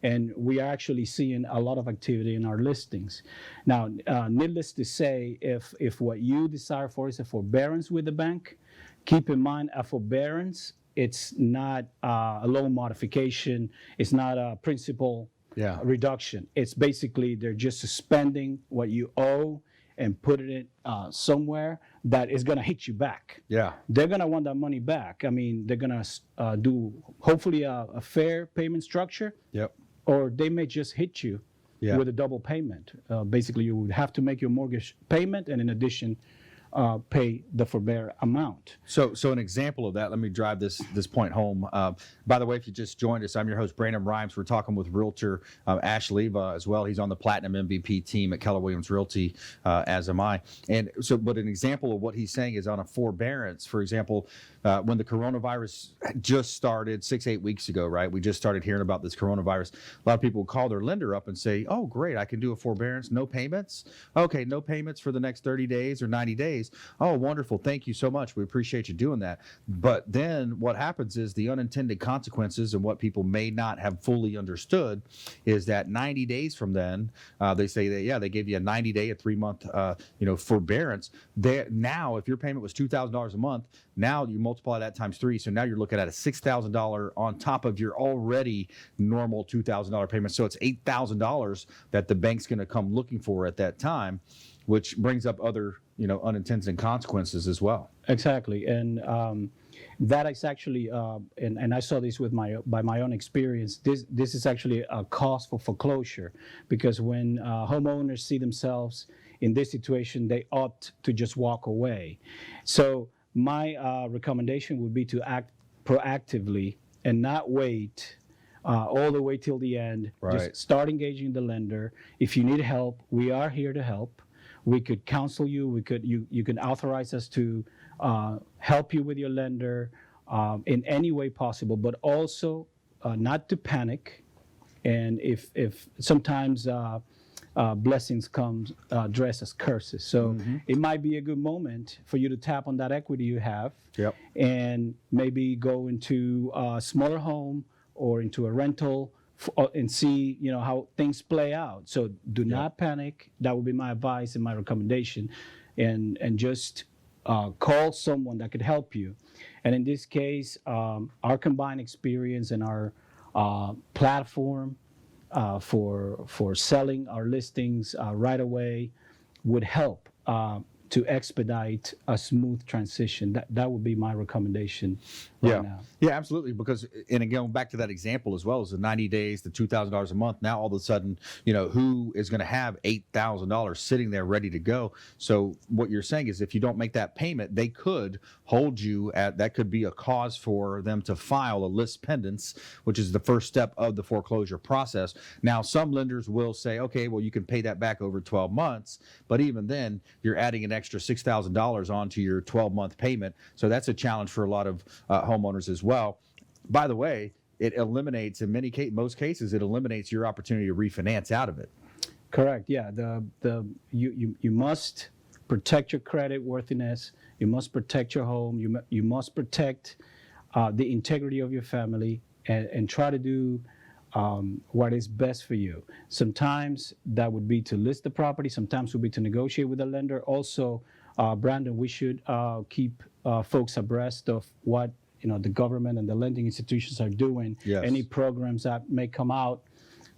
And we are actually seeing a lot of activity in our listings. Now, needless to say, if what you desire for is a forbearance with the bank, keep in mind a forbearance, it's not a loan modification, it's not a principal reduction. It's basically they're just suspending what you owe and putting it somewhere that is going to hit you back. Yeah. They're going to want that money back. I mean, they're going to do hopefully a fair payment structure. Yep. Or they may just hit you with a double payment. Basically, you would have to make your mortgage payment and in addition, pay the forbear amount. So an example of that, let me drive this point home. By the way, if you just joined us, I'm your host, Brandon Rhymes. We're talking with realtor Ash Leyva as well. He's on the Platinum MVP team at Keller Williams Realty, as am I. And so, but an example of what he's saying is on a forbearance, for example, when the coronavirus just started 6-8 weeks ago, right? We just started hearing about this coronavirus. A lot of people would call their lender up and say, oh, great, I can do a forbearance, no payments. Okay, no payments for the next 30 days or 90 days. Oh, wonderful. Thank you so much. We appreciate you doing that. But then what happens is the unintended consequences and what people may not have fully understood is that 90 days from then, they say that, they gave you a 90-day, a 3-month, forbearance. Now, if your payment was $2,000 a month, now you multiply that times 3. So now you're looking at a $6,000 on top of your already normal $2,000 payment. So it's $8,000 that the bank's going to come looking for at that time, which brings up other, unintended consequences as well. Exactly, and that is actually, and I saw this by my own experience. This is actually a cause for foreclosure, because when homeowners see themselves in this situation, they opt to just walk away. So my recommendation would be to act proactively and not wait all the way till the end. Right. Just start engaging the lender. If you need help, we are here to help. We could counsel you. You can authorize us to help you with your lender in any way possible, but also not to panic. And if sometimes blessings come dressed as curses, so it might be a good moment for you to tap on that equity you have, and maybe go into a smaller home or into a rental. And see, how things play out. So do not panic. That would be my advice and my recommendation, and just call someone that could help you. And in this case, our combined experience and our platform for selling our listings right away would help to expedite a smooth transition. That would be my recommendation right now. Yeah, absolutely. Because, and again, back to that example as well, as the 90 days, the $2,000 a month, now all of a sudden, who is going to have $8,000 sitting there ready to go? So what you're saying is if you don't make that payment, they could hold you at, that could be a cause for them to file a list pendants, which is the first step of the foreclosure process. Now, some lenders will say, okay, well, you can pay that back over 12 months. But even then, you're adding an extra $6,000 onto your 12-month payment. So that's a challenge for a lot of homeowners as well. By the way, it eliminates, in most cases, it eliminates your opportunity to refinance out of it. Correct. Yeah. You must protect your credit worthiness. You must protect your home. You must protect the integrity of your family and try to do what is best for you. Sometimes that would be to list the property. Sometimes would be to negotiate with the lender. Also, Brandon, we should keep folks abreast of what the government and the lending institutions are doing. Yes. Any programs that may come out,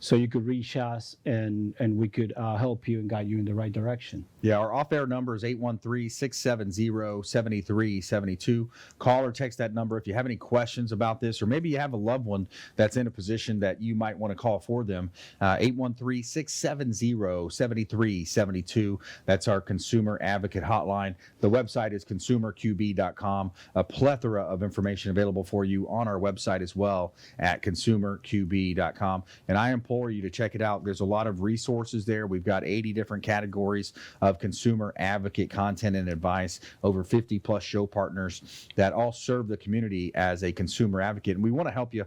so you could reach us and we could help you and guide you in the right direction. Yeah, our off-air number is 813-670-7372. Call or text that number if you have any questions about this, or maybe you have a loved one that's in a position that you might want to call for them. 813-670-7372. That's our consumer advocate hotline. The website is consumerqb.com. A plethora of information available for you on our website as well at consumerqb.com. And I implore you to check it out. There's a lot of resources there. We've got 80 different categories of consumer advocate content and advice, over 50 plus show partners that all serve the community as a consumer advocate. And we want to help you,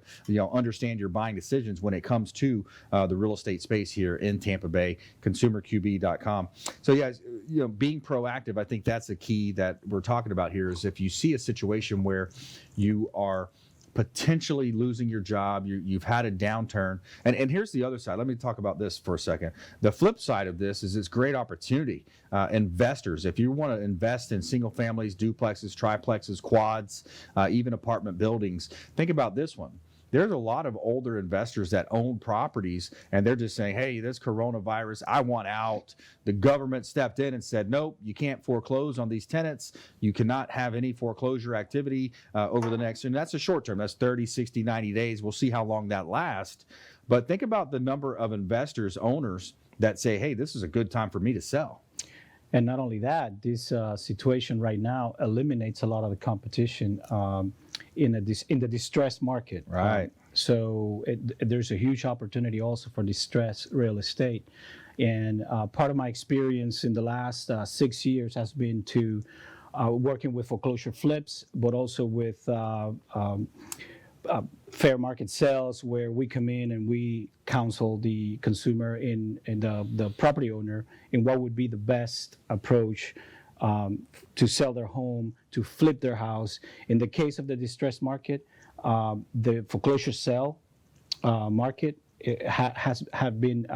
understand your buying decisions when it comes to the real estate space here in Tampa Bay, consumerqb.com. So yeah, being proactive, I think that's the key that we're talking about here, is if you see a situation where you are potentially losing your job, you've had a downturn. And here's the other side. Let me talk about this for a second. The flip side of this is it's great opportunity. Investors, if you want to invest in single families, duplexes, triplexes, quads, even apartment buildings, think about this one. there's a lot of older investors that own properties, and they're just saying, hey, this coronavirus, I want out. The government stepped in and said, nope, you can't foreclose on these tenants. You cannot have any foreclosure activity over the next, and that's a short term. That's 30, 60, 90 days. We'll see how long that lasts. But think about the number of investors, owners that say, hey, this is a good time for me to sell. And not only that, this situation right now eliminates a lot of the competition in the distressed market. Right. So there's a huge opportunity also for distressed real estate. And part of my experience in the last 6 years has been to working with foreclosure flips, but also with fair market sales, where we come in and we counsel the consumer and the property owner in what would be the best approach to sell their home, to flip their house. In the case of the distressed market, the foreclosure sale market has been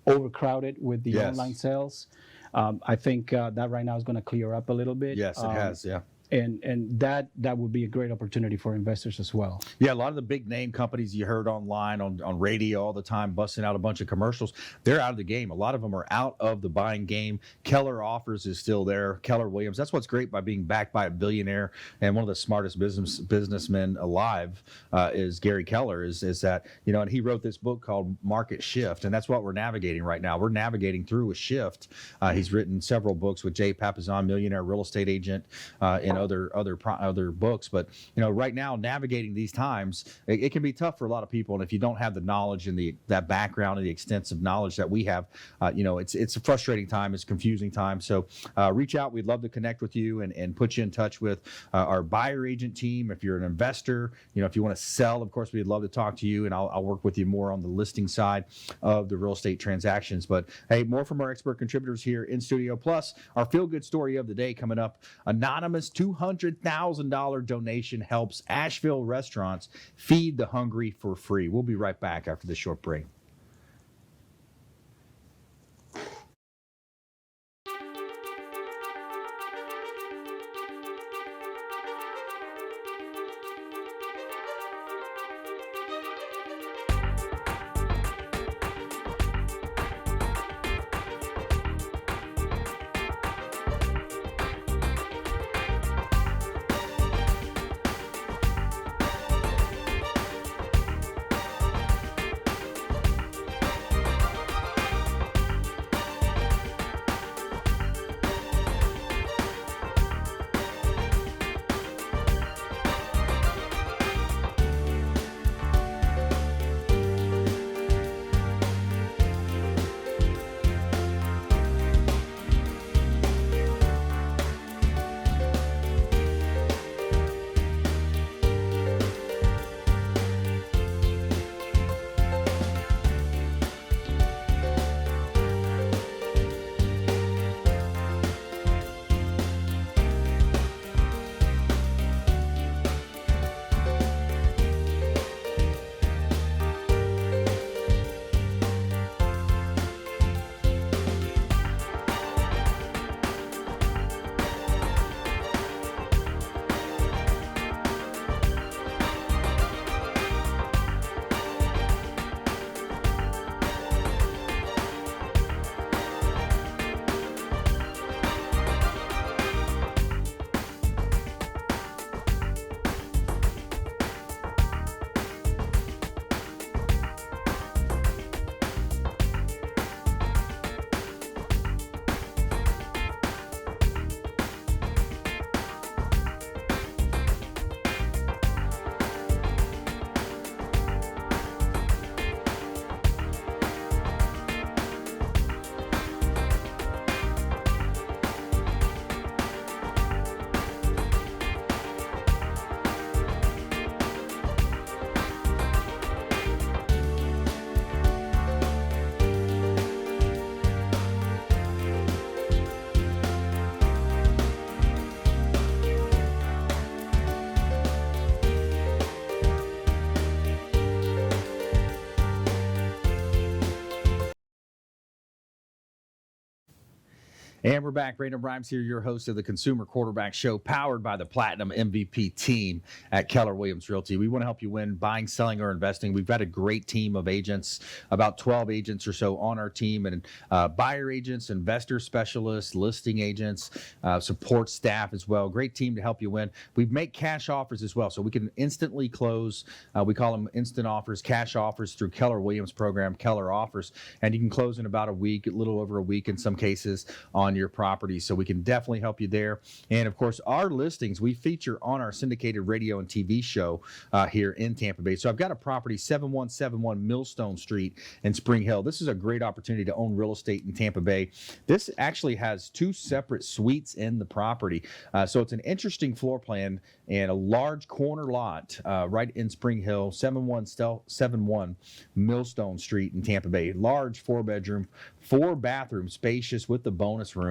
overcrowded with the online sales. I think that right now is going to clear up a little bit. Yes, it has, yeah. And that would be a great opportunity for investors as well. Yeah, a lot of the big name companies you heard online, on radio all the time, busting out a bunch of commercials, they're out of the game. A lot of them are out of the buying game. Keller Offers is still there. Keller Williams. That's what's great by being backed by a billionaire and one of the smartest businessmen alive is Gary Keller. Is that, you know, and he wrote this book called Market Shift, and that's what we're navigating right now. We're navigating through a shift. He's written several books with Jay Papasan, millionaire real estate agent, and other books. But you know, right now, navigating these times, it can be tough for a lot of people. And if you don't have the knowledge and that background and the extensive knowledge that we have, you know, it's a frustrating time. It's a confusing time. So reach out. We'd love to connect with you and put you in touch with our buyer agent team. If you're an investor, you know, if you want to sell, of course, we'd love to talk to you, and I'll work with you more on the listing side of the real estate transactions. But hey, more from our expert contributors here in studio. Plus, our feel-good story of the day coming up. Anonymous $200,000 donation helps Asheville restaurants feed the hungry for free. We'll be right back after this short break. And we're back. Brandon Rhymes here, your host of the Consumer Quarterback Show, powered by the Platinum MVP team at Keller Williams Realty. We want to help you win buying, selling, or investing. We've got a great team of agents, about 12 agents or so on our team, and buyer agents, investor specialists, listing agents, support staff as well. Great team to help you win. We make cash offers as well, so we can instantly close. We call them instant offers, cash offers through Keller Williams program, Keller Offers, and you can close in about a week, a little over a week in some cases on your property. So we can definitely help you there. And of course, our listings we feature on our syndicated radio and TV show here in Tampa Bay. So I've got a property, 7171 Millstone Street in Spring Hill. This is a great opportunity to own real estate in Tampa Bay. This actually has two separate suites in the property. So it's an interesting floor plan and a large corner lot right in Spring Hill, 7171 Millstone Street in Tampa Bay. Large 4-bedroom, 4-bathroom, spacious with the bonus room.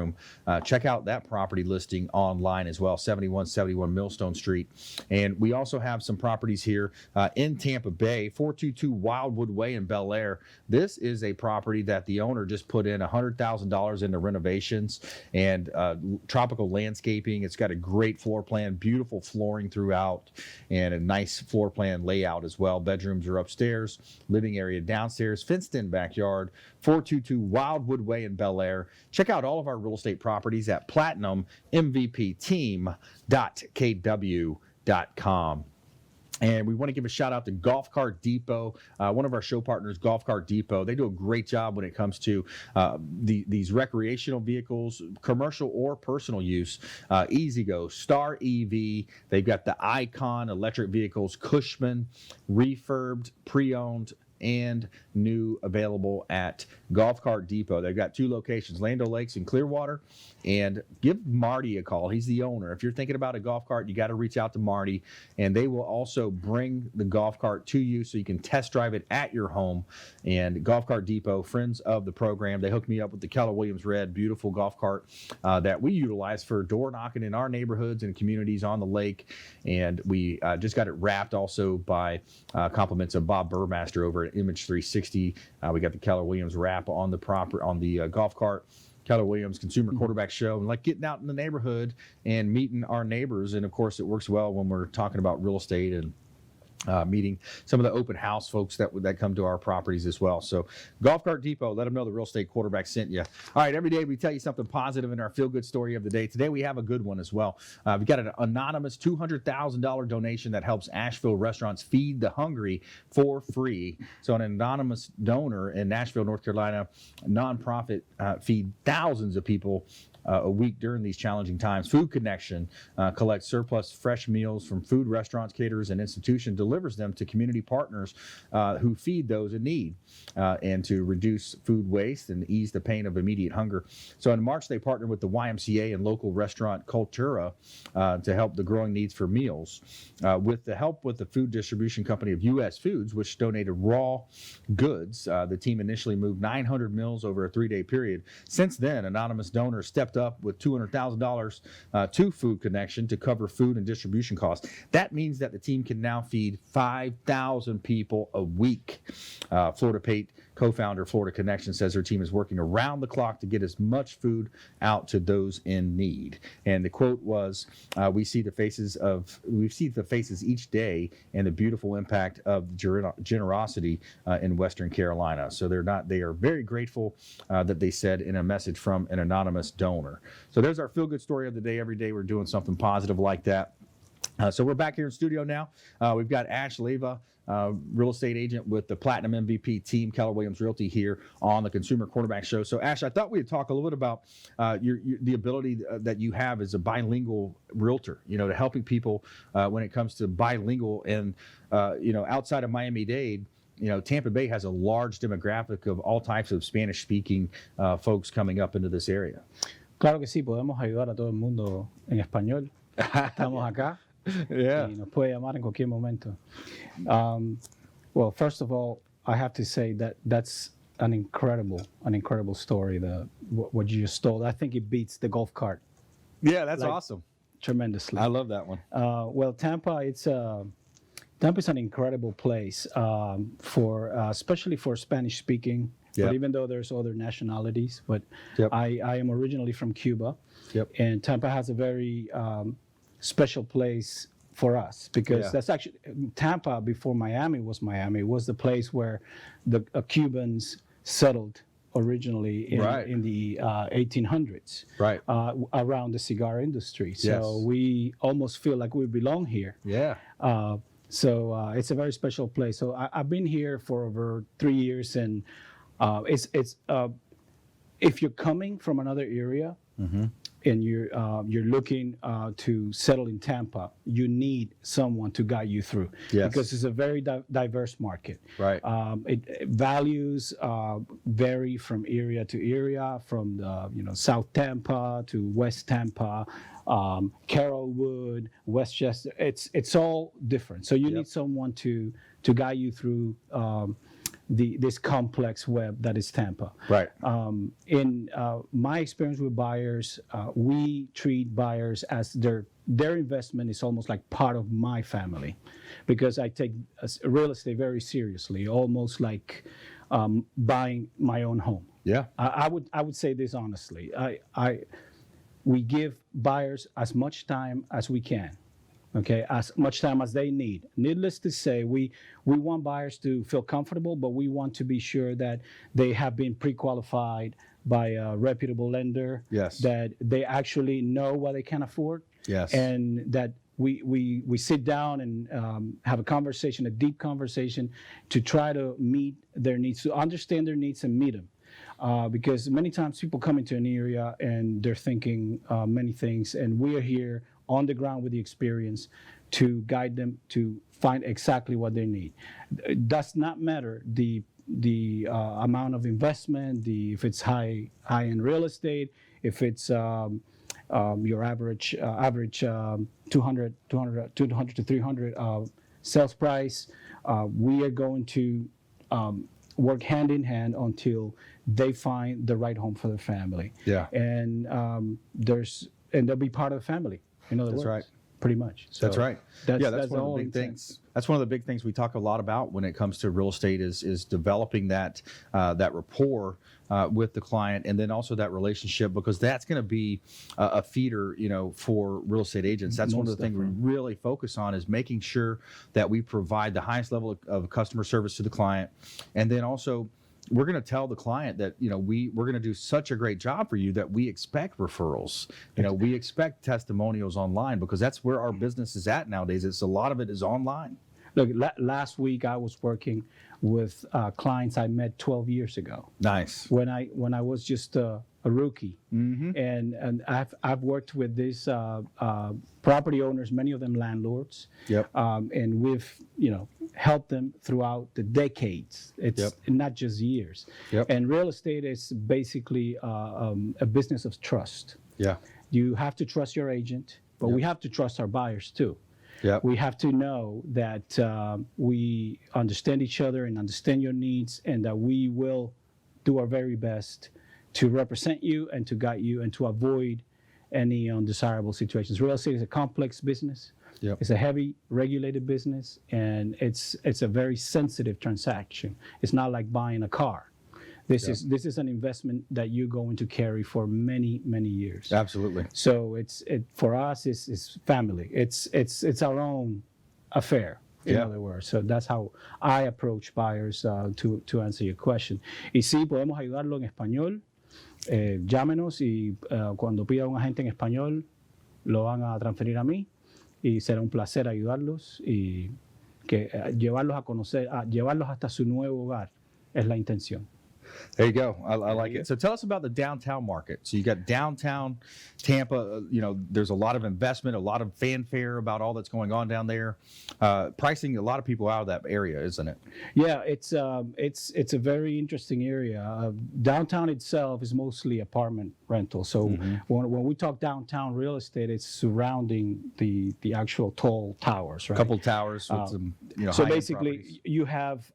Check out that property listing online as well, 7171 Millstone Street. And we also have some properties here in Tampa Bay, 422 Wildwood Way in BELLEAIR. This is a property that the owner just put in $100,000 into renovations and tropical landscaping. It's got a great floor plan, beautiful flooring throughout, and a nice floor plan layout as well. Bedrooms are upstairs, living area downstairs, fenced-in backyard, 422 Wildwood Way in BELLEAIR. Check out all of our real estate properties at platinummvpteam.kw.com. And we want to give a shout out to Golf Cart Depot, one of our show partners, Golf Cart Depot. They do a great job when it comes to these recreational vehicles, commercial or personal use. E-Z-GO, Star EV. They've got the Icon electric vehicles, Cushman, refurbed, pre-owned, and new available at Golf Cart Depot. They've got 2 locations, Land O'Lakes and Clearwater. And give Marty a call. He's the owner. If you're thinking about a golf cart, you got to reach out to Marty. And they will also bring the golf cart to you so you can test drive it at your home. And Golf Cart Depot, friends of the program, they hooked me up with the Keller Williams Red, beautiful golf cart that we utilize for door knocking in our neighborhoods and communities on the lake. And we just got it wrapped also by compliments of Bob Burmaster over at Image 360. We got the Keller Williams wrap on the golf cart. Keller Williams Consumer Quarterback Show, and like getting out in the neighborhood and meeting our neighbors. And of course, it works well when we're talking about real estate and meeting some of the open house folks that come to our properties as well. So Golf Cart Depot, let them know the real estate quarterback sent you. All right, every day we tell you something positive in our feel-good story of the day. Today we have a good one as well. We've got an anonymous $200,000 donation that helps Asheville restaurants feed the hungry for free. So an anonymous donor in Nashville, North Carolina, nonprofit, feed thousands of people a week during these challenging times. Food Connection collects surplus fresh meals from food restaurants, caterers, and institutions, delivers them to community partners who feed those in need and to reduce food waste and ease the pain of immediate hunger. So in March, they partnered with the YMCA and local restaurant Cultura to help the growing needs for meals. With the help with the food distribution company of US Foods, which donated raw goods, the team initially moved 900 meals over a 3-day period. Since then, anonymous donors stepped up with $200,000 to Food Connection to cover food and distribution costs. That means that the team can now feed 5,000 people a week. Florida Pate co-founder Florida Connection says her team is working around the clock to get as much food out to those in need. And the quote was, "We see the faces each day and the beautiful impact of generosity in Western Carolina." So they are very grateful that they said in a message from an anonymous donor. So there's our feel-good story of the day. Every day we're doing something positive like that. So we're back here in studio now. We've got Ash Leyva, real estate agent with the Platinum MVP team, Keller Williams Realty, here on the Consumer Quarterback Show. So Ash, I thought we'd talk a little bit about the ability that you have as a bilingual realtor, to helping people when it comes to bilingual and, outside of Miami-Dade. Tampa Bay has a large demographic of all types of Spanish-speaking folks coming up into this area. Claro que sí, podemos ayudar a todo el mundo en español. Estamos acá. Yeah. Y nos puede llamar en cualquier momento. Well, first of all, I have to say that that's an incredible story. What you just told. I think it beats the golf cart. Yeah, that's awesome. Tremendously. I love that one. Well, Tampa, Tampa is an incredible place for, especially for Spanish speaking. Yep. But even though there's other nationalities, but Yep. I am originally from Cuba, Yep. and Tampa has a very special place for us because Yeah. that's actually Tampa before Miami was the place where the Cubans settled originally in the 1800s, Right. Around the cigar industry. So Yes. we almost feel like we belong here. Yeah. So it's a very special place. So I've been here for over 3 years, and it's if you're coming from another area and you're looking to settle in Tampa, you need someone to guide you through because it's a very diverse market. Right. Values vary from area to area, from the South Tampa to West Tampa. Carrollwood, Westchester, it's all different. So you need someone to guide you through this complex web that is Tampa. Right. In my experience with buyers, we treat buyers as their investment is almost like part of my family, because I take real estate very seriously, almost like buying my own home. Yeah. I would say this honestly. We give buyers as much time as we can, okay, as much time as they need. Needless to say, we want buyers to feel comfortable, but we want to be sure that they have been pre-qualified by a reputable lender, Yes. that they actually know what they can afford, Yes. and that we sit down and have a conversation, a deep conversation, to try to meet their needs, to understand their needs and meet them. Because many times people come into an area and they're thinking many things, and we are here on the ground with the experience to guide them to find exactly what they need. It does not matter the amount of investment, if it's high-end real estate, if it's your average 200 to 300 sales price. We are going to work hand in hand until they find the right home for their family. Yeah. And they'll be part of the family. In other words, right. Pretty much. So That's right. That's one of the all big intent. things. That's one of the big things we talk a lot about when it comes to real estate is developing that rapport with the client, and then also that relationship, because that's going to be a feeder, for real estate agents. That's one of the things we really focus on, is making sure that we provide the highest level of customer service to the client, and then also we're going to tell the client that we're going to do such a great job for you that we expect referrals. We expect testimonials online, because that's where our business is at nowadays. It's a lot of it is online. Look, last week I was working with clients I met 12 years ago. Nice. When I was just a rookie, and I've worked with these property owners, many of them landlords. Yep. And we've helped them throughout the decades. It's not just years. Yep. And real estate is basically a business of trust. Yeah. You have to trust your agent, but we have to trust our buyers too. Yep. We have to know that we understand each other and understand your needs, and that we will do our very best to represent you and to guide you and to avoid any undesirable situations. Real estate is a complex business. Yep. It's a heavy regulated business, and it's a very sensitive transaction. It's not like buying a car. This is an investment that you're going to carry for many, many years. Absolutely. So for us, it's family. It's our own affair, in other words. So that's how I approach buyers to answer your question. Y sí, podemos ayudarlo en español. Llámenos y cuando pida un agente en español, lo van a transferir a mí, y será un placer ayudarlos y llevarlos a conocer, llevarlos hasta su nuevo hogar es la intención. There you go. I like it. So tell us about the downtown market. So you got downtown Tampa. There's a lot of investment, a lot of fanfare about all that's going on down there. Pricing a lot of people out of that area, isn't it? Yeah, it's a very interesting area. Downtown itself is mostly apartment rental. So when we talk downtown real estate, it's surrounding the actual tall towers, right? A couple towers with some So high-end basically, properties. you have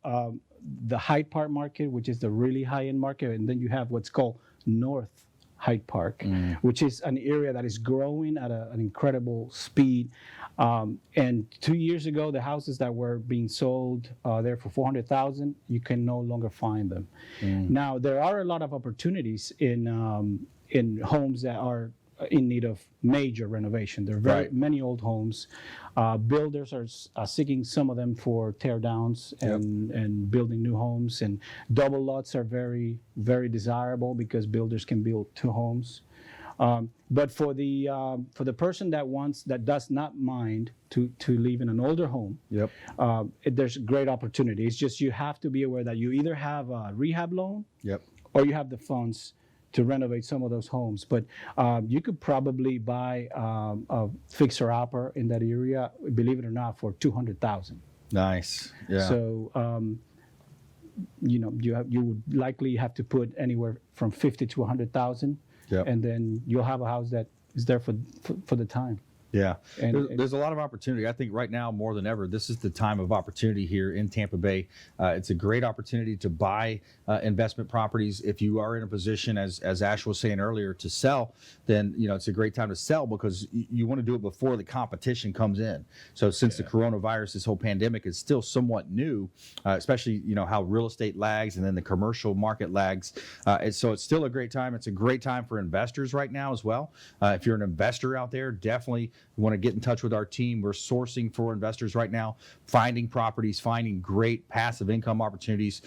the Hyde Park market, which is the really high-end market, and then you have what's called North Hyde Park, which is an area that is growing at an incredible speed. And 2 years ago, the houses that were being sold there for $400,000, you can no longer find them. Now, there are a lot of opportunities in homes that are in need of major renovation. There are very many old homes. Builders are seeking some of them for tear downs and building new homes. And double lots are very, very desirable because builders can build 2 homes. But for the person that does not mind to live in an older home, there's great opportunity. It's just you have to be aware that you either have a rehab loan, or you have the funds to renovate some of those homes. But you could probably buy a fixer-upper in that area, believe it or not, for $200,000. Nice. Yeah. So you would likely have to put anywhere from $50,000 to $100,000. And then you'll have a house that is there for the time. Yeah, and there's a lot of opportunity. I think right now more than ever, this is the time of opportunity here in Tampa Bay. It's a great opportunity to buy investment properties. If you are in a position, as Ash was saying earlier, to sell, then it's a great time to sell because you want to do it before the competition comes in. So since the coronavirus, this whole pandemic is still somewhat new, especially how real estate lags and then the commercial market lags. So it's still a great time. It's a great time for investors right now as well. If you're an investor out there, definitely you want to get in touch with our team. We're sourcing for investors right now, finding properties, finding great passive income opportunities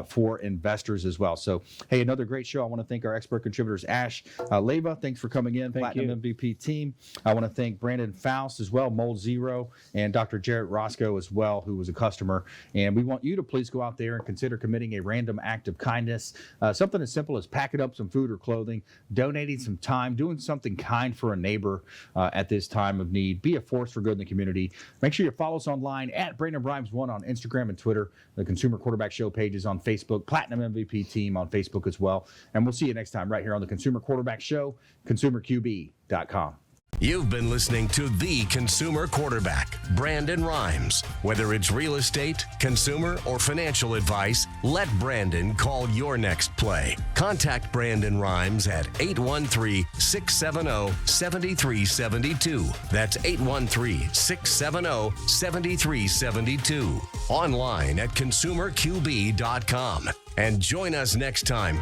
for investors as well. So, hey, another great show. I want to thank our expert contributors, Ash, Leyva. Thanks for coming in, Platinum MVP team. I want to thank Brandon Faust as well, Mold Zero, and Dr. Jarrett Roscoe as well, who was a customer. And we want you to please go out there and consider committing a random act of kindness, something as simple as packing up some food or clothing, donating some time, doing something kind for a neighbor at this time of need. Be a force for good in the community. Make sure you follow us online at Brandon Rhymes 1 on Instagram and Twitter. The Consumer Quarterback Show page is on Facebook. Platinum MVP team on Facebook as well. And we'll see you next time right here on the Consumer Quarterback Show, consumerqb.com. You've been listening to The Consumer Quarterback, Brandon Rhymes. Whether it's real estate, consumer, or financial advice, let Brandon call your next play. Contact Brandon Rhymes at 813-670-7372. That's 813-670-7372. Online at consumerqb.com. And join us next time